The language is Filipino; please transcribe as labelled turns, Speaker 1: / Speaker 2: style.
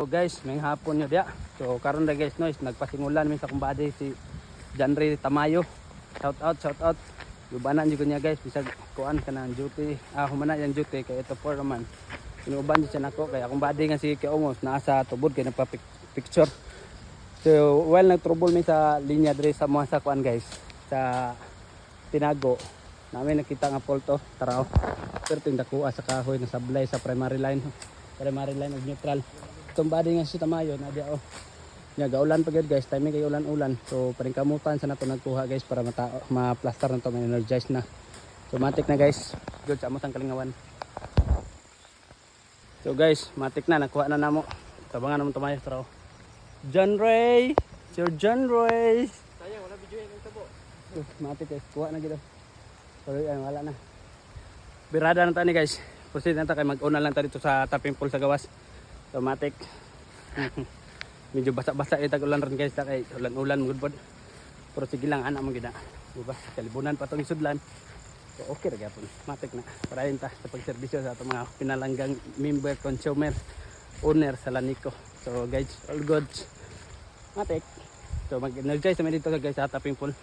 Speaker 1: So guys, may hapon nyo dia. So karon na guys, no, nagpasingulan mi sa kumbade si Janry Tamayo. Shout out. Yubanan jud niya guys, bisag kuan kanang duty. Humana yang duty kay ito for naman. Inuban siya nako kay akong body nga si Kiongos naa sa tubod kay nagpa-picture. So while nagtrouble mi sa linya diri sa mga sa kuan guys, sa Tinago. Namin nakita nga polto, taraw. Pero ting dakuha sa kahoy na sablay sa primary line ug neutral. Itong body nga si Tamayo na dia nya gaulan pa gyud guys, timing kay ulan-ulan. So paring kamutan sa nato nagkuha guys para ma-plaster na to, ma-energize na. So matik na guys, good sa among kalingawan. So guys, matik na nakuha na namo. Tabangan naman Tamayo taraw. John Ray, Sir John Ray.
Speaker 2: Sayang wala video yung tabo.
Speaker 1: So, matik guys, kuha na gid. Sorry, wala na. Birada na tani guys. Proceed na ta kay mag-una lang ta dito sa tapping pool sa gawas. So matik. Medyo basa-basa itag ulan ron guys, kay ulan-ulan good pod. Pero sige lang ana mo gid na. Diba? Kalibunan pa tong isudlan. So okay ra gyapon. Matik na. Parahin ta sa pagserbisyo sa atong mga pinalanggang member, consumer, owner sa Lanico. So guys, all good. Matik. So mag-energize naman dito guys sa tapping pool.